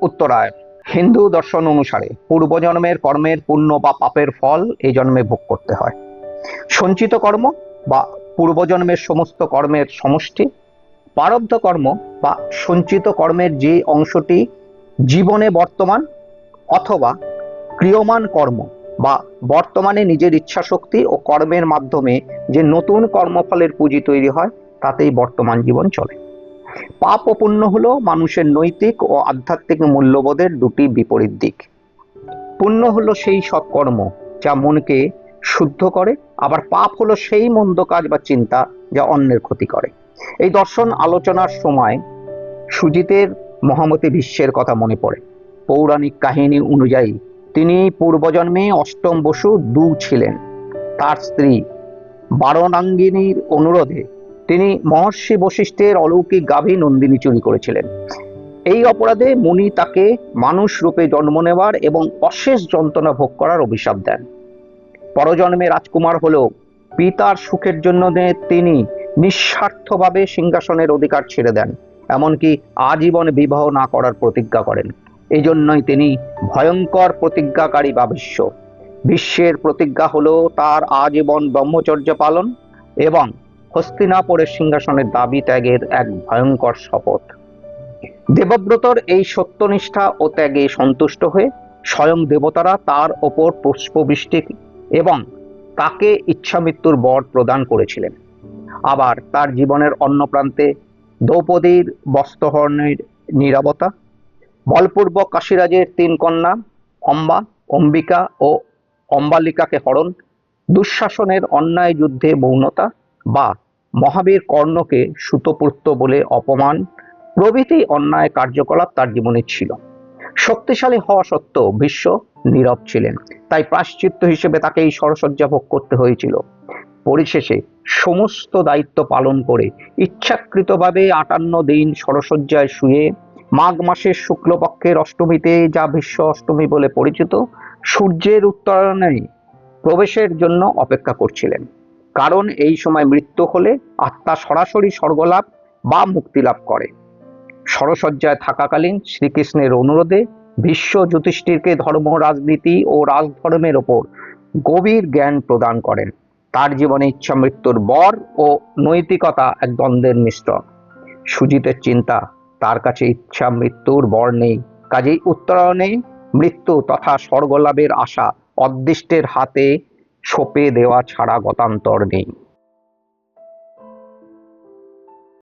উত্তরায়ণ। হিন্দু দর্শন অনুসারে পূর্বজন্মের কর্মের পুণ্য বা পাপের ফল এই জন্মে ভোগ করতে হয়। সঞ্চিত কর্ম বা পূর্বজন্মের সমস্ত কর্মের সমষ্টি, প্রারব্ধ কর্ম বা সঞ্চিত কর্মের যে অংশটি জীবনে বর্তমান, অথবা ক্রিয়মান কর্ম বা বর্তমানে নিজের ইচ্ছাশক্তি ও কর্মের মাধ্যমে যে নতুন কর্মফলের পুঁজি তৈরি হয়, তাতেই বর্তমান জীবন চলে। পাপ ও পুণ্য হলো মানুষের নৈতিক ও আধ্যাত্মিক মূল্যবোধের দুটি বিপরীত দিক। পুণ্য হলো সেই সৎকর্ম যা মনকে শুদ্ধ করে, আবার পাপ হলো সেই মন্দ কাজ বা চিন্তা যা অন্যের ক্ষতি করে। এই দর্শন আলোচনার সময় সুজিতের মহামতি ভীষ্মের কথা মনে পড়ে। পৌরাণিক কাহিনী অনুযায়ী তিনি পূর্বজন্মে অষ্টম বসু দু ছিলেন। তার স্ত্রী বারণাঙ্গিনীর অনুরোধে তিনি মহর্ষি বশিষ্ঠের অলৌকিক গাভী নন্দিনী চুরি করেছিলেন। এই অপরাধে মুনি তাকে মানুষ রূপে জন্ম নেওয়ার এবং অশেষ যন্ত্রণা ভোগ করার অভিশাপ দেন। পরজন্মে রাজকুমার হলেও পিতার সুখের জন্য তিনি নিঃস্বার্থভাবে সিংহাসনের অধিকার ছেড়ে দেন, এমনকি আজীবন বিবাহ না করার প্রতিজ্ঞা করেন। এই জন্যই তিনি ভয়ঙ্কর প্রতিজ্ঞাকারী বা ভীষ্ম। ভীষ্মের প্রতিজ্ঞা হলো তার আজীবন ব্রহ্মচর্য পালন এবং হস্তিনাপুরের সিংহাসনের দাবি ত্যাগের এক ভয়ঙ্কর শপথ। দেবব্রতর এই সত্যনিষ্ঠা ও ত্যাগে সন্তুষ্ট হয়ে স্বয়ং দেবতারা তার ওপর পুষ্পবৃষ্টি এবং তাকে ইচ্ছামৃত্যুর বর প্রদান করেছিলেন। আবার তার জীবনের অন্য প্রান্তে দ্রৌপদীর বস্ত্রহরণের নীরবতা, বলপূর্বক কাশীরাজের তিন কন্যা অম্বা, অম্বিকা ও অম্বালিকাকে হরণ, দুঃশাসনের অন্যায় যুদ্ধে মৌনতা বা মহাবীর কর্ণকে সুতপুত্র বলে অপমান প্রভৃতি অন্যায় কার্যকলাপ তার জীবনে ছিল। শক্তিশালী হওয়া সত্ত্বেও ভীষ্ম নীরব ছিলেন, তাই প্রায়শ্চিত্ত হিসেবে তাকে এই শরশয্যা ভোগ করতে হয়েছিল। পরিশেষে সমস্ত দায়িত্ব পালন করে ইচ্ছাকৃতভাবে 58 দিন শরশয্যায় শুয়ে মাঘ মাসের শুক্লপক্ষের অষ্টমীতে, যা ভীষ্ম অষ্টমী বলে পরিচিত, সূর্যের উত্তরায়ণে প্রবেশের জন্য অপেক্ষা করছিলেন। কারণ এই সময় মৃত্যু হলে আত্মা সরাসরি স্বর্গলাভ বা মুক্তিলাভ করে। শরশয্যায় থাকাকালীন শ্রীকৃষ্ণের অনুরোধে ভীষ্ম যুধিষ্ঠিরকে ধর্ম, রাজনীতি ও রাজধর্মের ওপর গভীর জ্ঞান প্রদান করেন। তার জীবনে ইচ্ছা মৃত্যুর বর ও নৈতিকতা এক দ্বন্দ্বের মিশ্রণ। সুজিতের চিন্তা, তার কাছে ইচ্ছা মৃত্যুর বর নেই, কাজেই উত্তরায়ণে মৃত্যু তথা স্বর্গলাভের আশা অদৃষ্টের হাতে সঁপে দেওয়া ছাড়া গতান্তর নেই।